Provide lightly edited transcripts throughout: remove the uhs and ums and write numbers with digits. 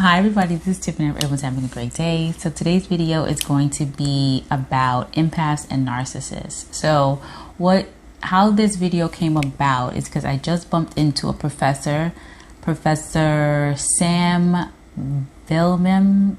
Hi everybody, this is Tiffany. Everyone's having a great day. So today's video is going to be about empaths and narcissists. So how this video came about is because I just bumped into a Professor Sam Vilmem.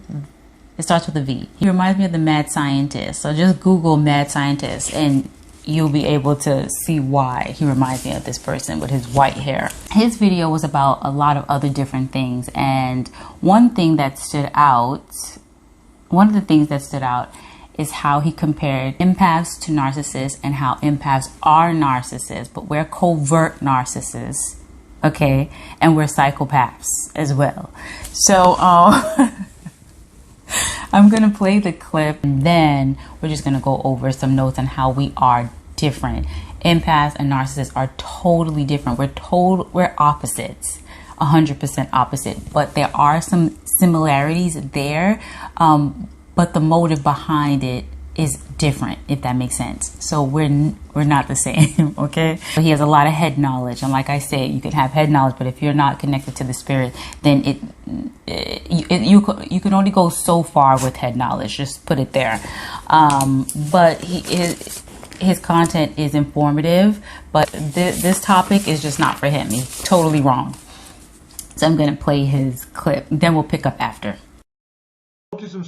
It starts with a V. He reminds me of the mad scientist. So just Google mad scientist and you'll be able to see why he reminds me of this person with his white hair. His video was about a lot of other different things, and one of the things that stood out is how he compared empaths to narcissists and how empaths are narcissists, but we're covert narcissists, okay? And we're psychopaths as well. So I'm going to play the clip and then we're just going to go over some notes on how we are different. Empaths and narcissists are totally different. We're opposites, 100% opposite, but there are some similarities there. But the motive behind it is different, if that makes sense. So we're not the same, okay? So he has a lot of head knowledge, and like I said, you can have head knowledge, but if you're not connected to the spirit, then you can only go so far with head knowledge. Just put it there. But his content is informative, but this topic is just not for him. He's totally wrong. So I'm going to play his clip, then we'll pick up after. Autism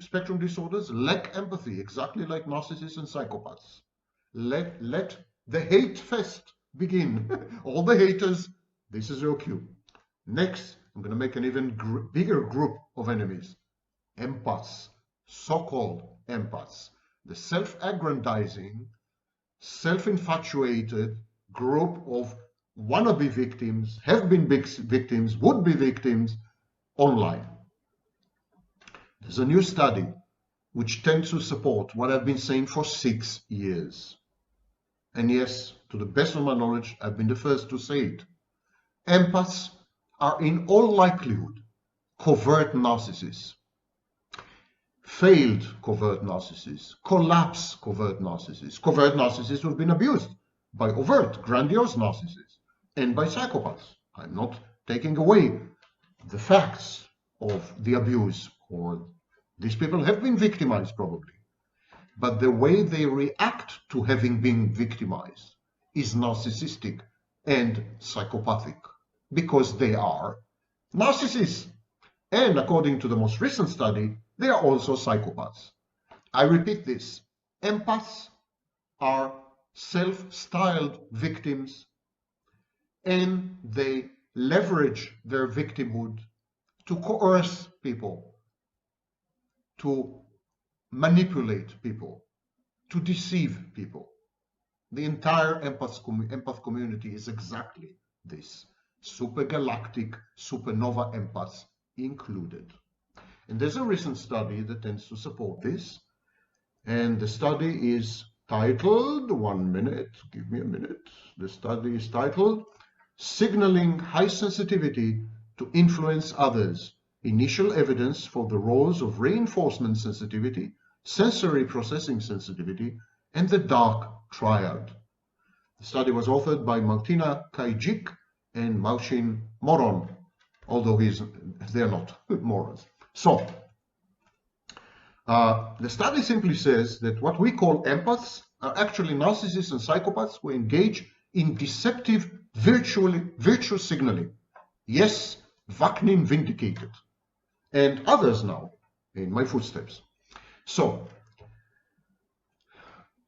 spectrum disorders lack empathy, exactly like narcissists and psychopaths. Let the hate fest begin. All the haters, this is your cue. Next, I'm going to make an even bigger group of enemies. Empaths, so-called empaths. The self-aggrandizing, self-infatuated group of wannabe victims, have been victims, would be victims online. There's a new study which tends to support what I've been saying for 6 years. And yes, to the best of my knowledge, I've been the first to say it. Empaths are in all likelihood covert narcissists. Failed covert narcissists, collapse covert narcissists who have been abused by overt, grandiose narcissists and by psychopaths. I'm not taking away the facts of the abuse, or these people have been victimized probably, but the way they react to having been victimized is narcissistic and psychopathic, because they are narcissists. And according to the most recent study, they are also psychopaths. I repeat this, empaths are self-styled victims, and they leverage their victimhood to coerce people, to manipulate people, to deceive people. The entire empath community is exactly this. Supergalactic, supernova empaths included. And there's a recent study that tends to support this. And the study is titled, 1 minute, give me a minute. The study is titled, Signaling High Sensitivity to Influence Others. Initial evidence for the roles of reinforcement sensitivity, sensory processing sensitivity, and the dark triad. The study was authored by Martina Kajik and Marcin Moron, although they're not morons. So, the study simply says that what we call empaths are actually narcissists and psychopaths who engage in deceptive virtue signaling. Yes, Vaknin vindicated. And others now in my footsteps. So,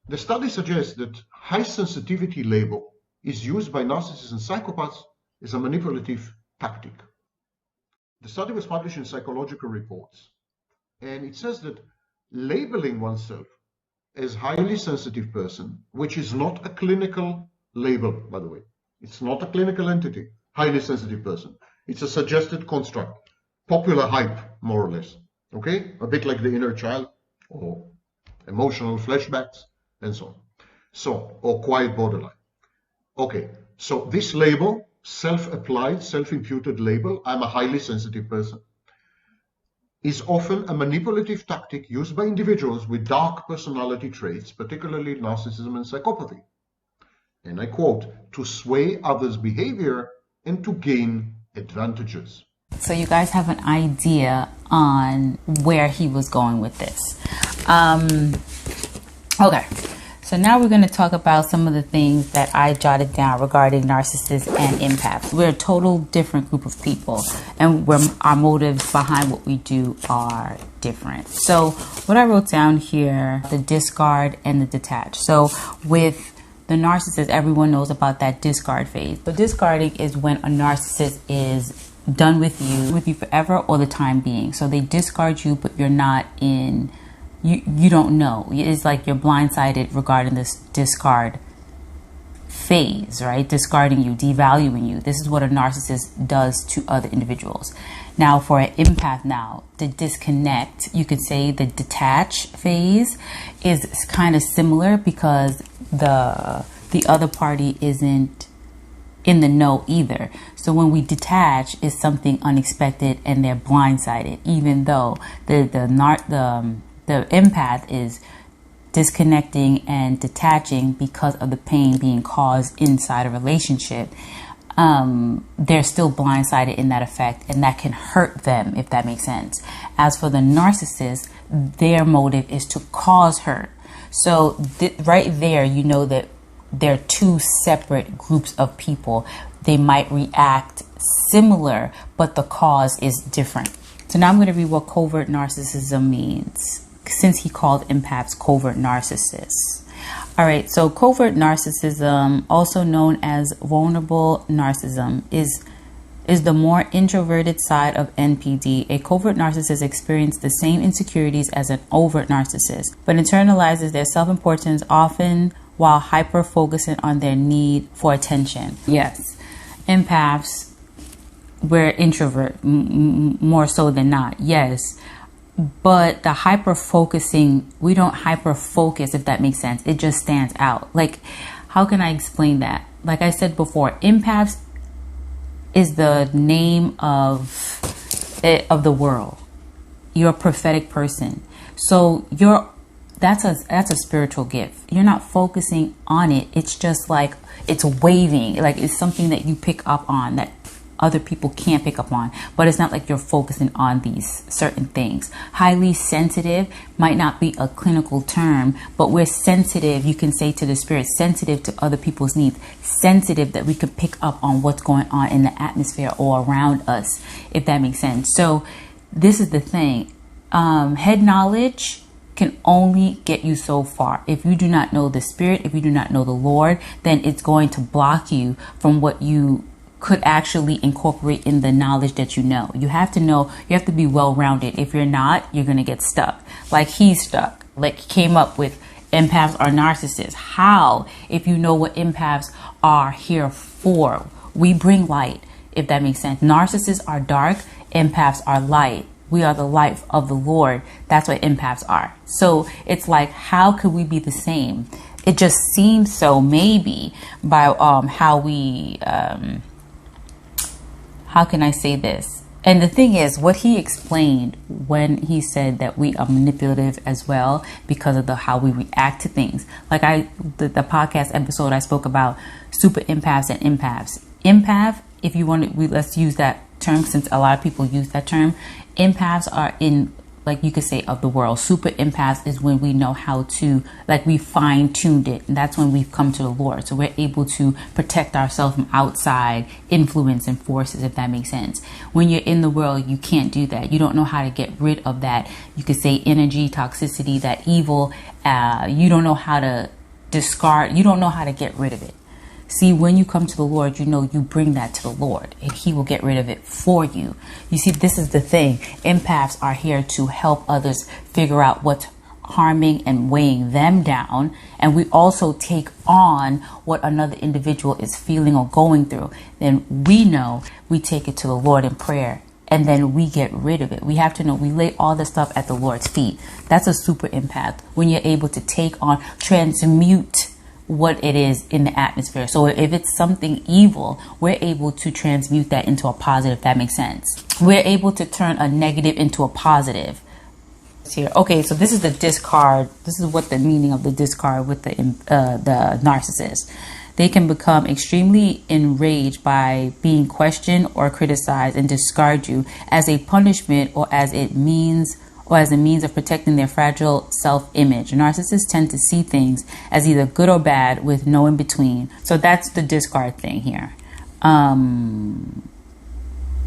the study suggests that high sensitivity label is used by narcissists and psychopaths as a manipulative tactic. The study was published in Psychological Reports, and it says that labeling oneself as highly sensitive person, which is not a clinical label, by the way, it's not a clinical entity, highly sensitive person. It's a suggested construct, popular hype, more or less, okay? A bit like the inner child, or emotional flashbacks, and so on. So, or quiet borderline. Okay, so this label, self-applied, self-imputed label, I'm a highly sensitive person, is often a manipulative tactic used by individuals with dark personality traits, particularly narcissism and psychopathy. And I quote, to sway others' behavior and to gain advantages. So you guys have an idea on where he was going with this. Okay. So now we're going to talk about some of the things that I jotted down regarding narcissists and empaths. We're a total different group of people, and our motives behind what we do are different. So what I wrote down here, the discard and the detach. So with the narcissist, everyone knows about that discard phase. But discarding is when a narcissist is done with you forever or the time being. So they discard you, but you're not in... You don't know. It's like you're blindsided regarding this discard phase, right? Discarding you, devaluing you. This is what a narcissist does to other individuals. Now, for an empath now, the disconnect, you could say the detach phase is kind of similar because the other party isn't in the know either. So when we detach, it's something unexpected and they're blindsided, even though the empath is disconnecting and detaching because of the pain being caused inside a relationship. They're still blindsided in that effect, and that can hurt them, if that makes sense. As for the narcissist, their motive is to cause hurt. So right there, you know that they're two separate groups of people. They might react similar, but the cause is different. So now I'm going to read what covert narcissism means, since he called empaths covert narcissists. All right, so covert narcissism, also known as vulnerable narcissism, is the more introverted side of NPD. A covert narcissist experiences the same insecurities as an overt narcissist, but internalizes their self-importance, often while hyper-focusing on their need for attention. Yes, empaths, we're introvert more so than not. Yes. But the hyper-focusing, we don't hyper-focus, if that makes sense. It just stands out. Like, how can I explain that? Like I said before, empaths is the name of the world. You're a prophetic person. So that's a spiritual gift. You're not focusing on it. It's just like, it's waving. Like, it's something that you pick up on that other people can't pick up on, but it's not like you're focusing on these certain things. Highly sensitive might not be a clinical term, but we're sensitive, you can say, to the spirit, sensitive to other people's needs, sensitive that we can pick up on what's going on in the atmosphere or around us, if that makes sense. So this is the thing. Head knowledge can only get you so far. If you do not know the spirit, if you do not know the Lord, then it's going to block you from what you could actually incorporate in the knowledge that you know. You have to know, you have to be well-rounded. If you're not, you're going to get stuck. Like he's stuck. Like he came up with empaths are narcissists. How? If you know what empaths are here for. We bring light, if that makes sense. Narcissists are dark, empaths are light. We are the light of the Lord. That's what empaths are. So it's like, how could we be the same? It just seems so, maybe, by how we... how can I say this? And the thing is, what he explained when he said that we are manipulative as well because of how we react to things. Like the podcast episode, I spoke about super empaths and empaths. Empath, if you want to, let's use that term since a lot of people use that term. Empaths are in, like you could say, of the world. Super empaths is when we know how to, like we fine-tuned it. And that's when we've come to the Lord. So we're able to protect ourselves from outside influence and forces, if that makes sense. When you're in the world, you can't do that. You don't know how to get rid of that. You could say energy, toxicity, that evil. You don't know how to discard. You don't know how to get rid of it. See, when you come to the Lord, you know you bring that to the Lord and he will get rid of it for you. You see, this is the thing. Empaths are here to help others figure out what's harming and weighing them down. And we also take on what another individual is feeling or going through. Then we know we take it to the Lord in prayer. And then we get rid of it. We have to know we lay all the stuff at the Lord's feet. That's a super empath. When you're able to take on, transmute what it is in the atmosphere. So if it's something evil, we're able to transmute that into a positive, if that makes sense. We're able to turn a negative into a positive. Here, okay, so this is the discard. This is what the meaning of the discard with the narcissist. They can become extremely enraged by being questioned or criticized and discard you as a punishment or as a means of protecting their fragile self-image. Narcissists tend to see things as either good or bad with no in between. So that's the discard thing here.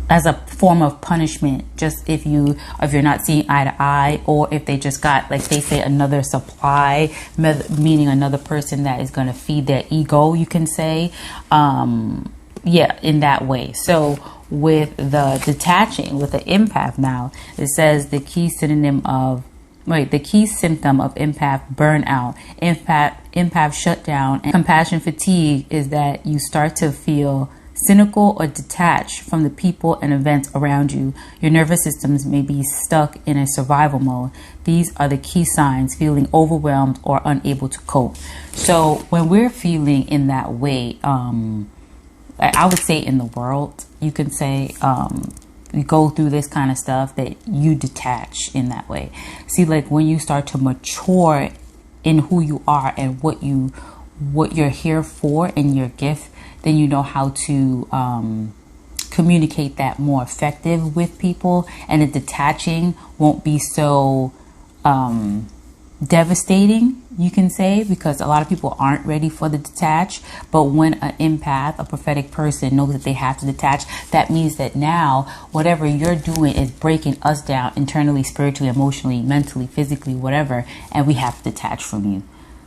As a form of punishment, just if you're not seeing eye to eye, or if they just got, like they say, another supply, meaning another person that is going to feed their ego, you can say, in that way. So with the detaching, with the empath now, it says the key symptom of empath burnout, empath shutdown, and compassion fatigue is that you start to feel cynical or detached from the people and events around you. Your nervous systems may be stuck in a survival mode. These are the key signs: feeling overwhelmed or unable to cope. So when we're feeling in that way, I would say in the world, you can say, you go through this kind of stuff, that you detach in that way. See, like when you start to mature in who you are and what you're here for and your gift, then you know how to communicate that more effective with people, and the detaching won't be so devastating, you can say, because a lot of people aren't ready for the detach. But when an empath, a prophetic person, knows that they have to detach, that means that now whatever you're doing is breaking us down internally, spiritually, emotionally, mentally, physically, whatever, and we have to detach from you.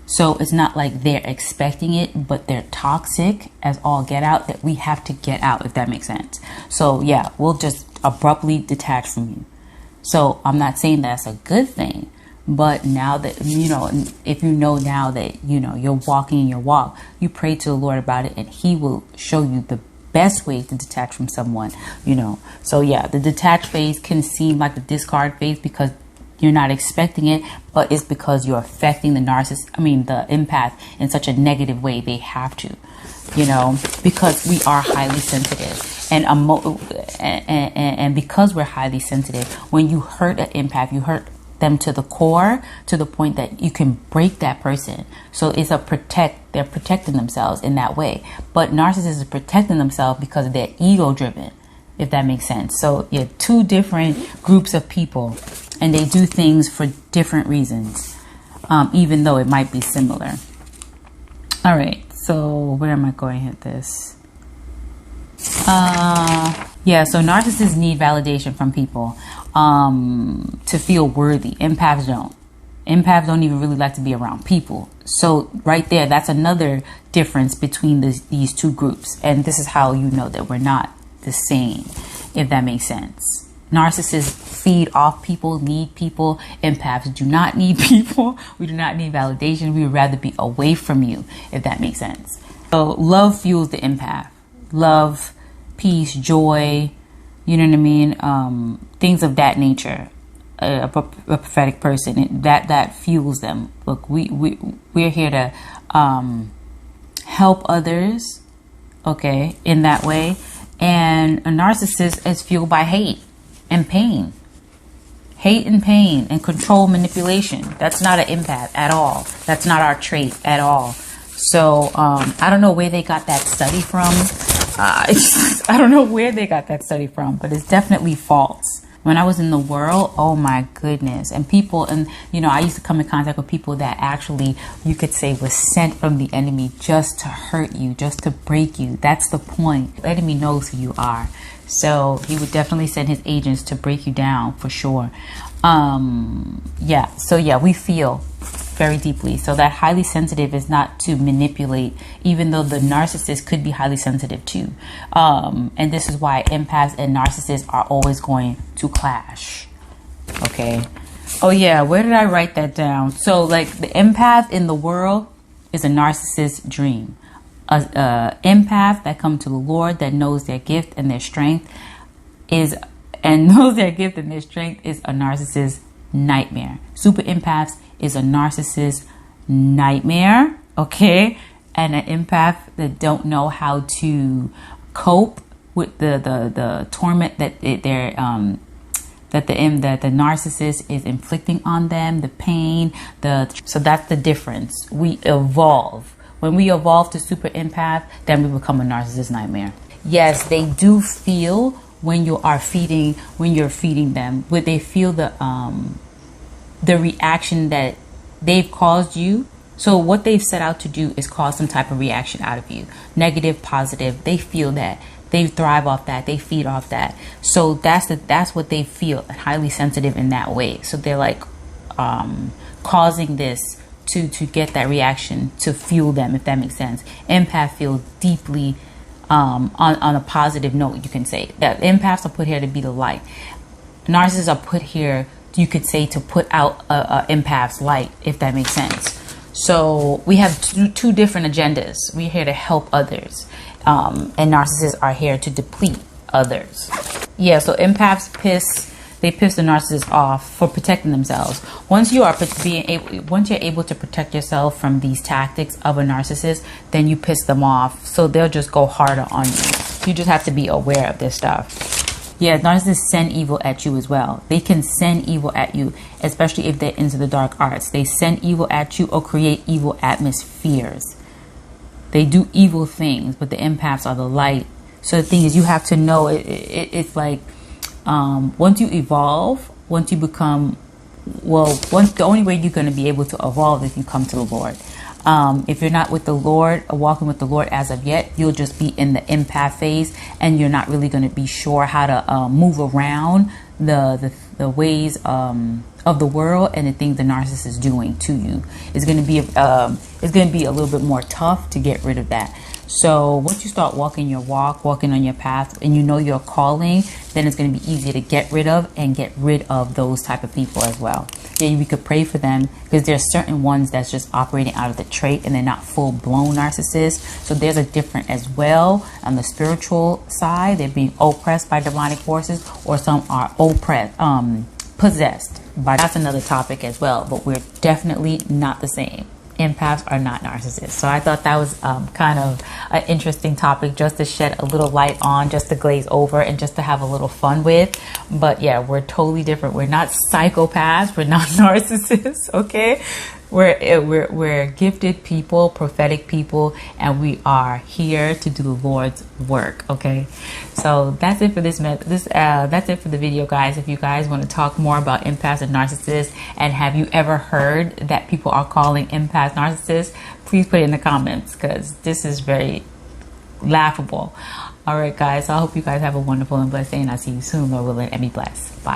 So it's not like they're expecting it, but they're toxic as all get out, that we have to get out, if that makes sense. So yeah, we'll just abruptly detach from you. So I'm not saying that's a good thing, but now that, if you know now that, you're walking your walk, you pray to the Lord about it, and He will show you the best way to detach from someone, So yeah, the detach phase can seem like the discard phase because you're not expecting it, but it's because you're affecting the empath in such a negative way. They have to, because we are highly sensitive, and because we're highly sensitive, when you hurt an empath, you hurt them to the core, to the point that you can break that person. So it's they're protecting themselves in that way. But narcissists are protecting themselves because they're ego driven, if that makes sense. So yeah, two different groups of people, and they do things for different reasons, even though it might be similar. All right, so where am I going with this? So narcissists need validation from people to feel worthy. Empaths don't. Empaths don't even really like to be around people. So right there, that's another difference between these two groups. And this is how you know that we're not the same, if that makes sense. Narcissists feed off people, need people. Empaths do not need people. We do not need validation. We would rather be away from you, if that makes sense. So love fuels the empath. Love, peace, joy, you know what I mean? Things of that nature. A prophetic person, that fuels them. Look, we're here to help others, okay, in that way. And a narcissist is fueled by hate and pain. Hate and pain and control, manipulation. That's not an empath at all. That's not our trait at all. So I don't know where they got that study from. I don't know where they got that study from, but it's definitely false. When I was in the world, oh my goodness. And people, I used to come in contact with people that actually, you could say, was sent from the enemy just to hurt you, just to break you. That's the point. The enemy knows who you are. So he would definitely send his agents to break you down for sure. We feel very deeply. So that highly sensitive is not to manipulate, even though the narcissist could be highly sensitive too. And this is why empaths and narcissists are always going to clash. Okay. Oh yeah, where did I write that down? So like the empath in the world is a narcissist's dream. A empath that come to the Lord, that knows their gift and their strength is a narcissist's nightmare. Super empaths is a narcissist's nightmare, okay? And an empath that don't know how to cope with the torment that the narcissist is inflicting on them, the pain, so that's the difference. We evolve. When we evolve to super empath, then we become a narcissist nightmare. Yes, they do feel when you're feeding them, when they feel the reaction that they've caused you. So what they've set out to do is cause some type of reaction out of you, negative, positive. They feel that. They thrive off that. They feed off that. So that's what they feel, highly sensitive in that way. So they're like causing this to get that reaction to fuel them, if that makes sense. Empath feel deeply on a positive note, you can say. That empaths are put here to be the light. Narcissists are put here, you could say, to put out a empath's light, if that makes sense. So we have two different agendas. We're here to help others. And narcissists are here to deplete others. Yeah, so empaths piss the narcissist off for protecting themselves. Once you're able to protect yourself from these tactics of a narcissist, then you piss them off. So they'll just go harder on you. You just have to be aware of this stuff. Yeah, narcissists send evil at you as well. They can send evil at you, especially if they're into the dark arts. They send evil at you or create evil atmospheres. They do evil things, but the empaths are the light. So the thing is, you have to know, it's like, once you evolve, once you become, the only way you're going to be able to evolve is if you come to the Lord. If you're not with the Lord, or walking with the Lord as of yet, you'll just be in the empath phase, and you're not really going to be sure how to move around the ways of the world and the things the narcissist is doing to you. It's going to be a little bit more tough to get rid of that. So once you start walking your walk, walking on your path, and you know your calling, then it's going to be easier to get rid of those type of people as well. Yeah, we could pray for them, because there's certain ones that's just operating out of the trait and they're not full-blown narcissists. So there's a different as well on the spiritual side. They're being oppressed by demonic forces, or some are possessed by. That's another topic as well, but we're definitely not the same. Empaths are not narcissists. So I thought that was kind of an interesting topic just to shed a little light on, just to glaze over and just to have a little fun with. But yeah, we're totally different. We're not psychopaths. We're not narcissists. Okay. We're gifted people, prophetic people, and we are here to do the Lord's work. Okay, so that's it for that's it for the video, guys. If you guys want to talk more about empaths and narcissists, and have you ever heard that people are calling empaths narcissists, please put it in the comments, because this is very laughable. All right, guys. So I hope you guys have a wonderful and blessed day, and I'll see you soon, Lord willing, and be blessed. Bye.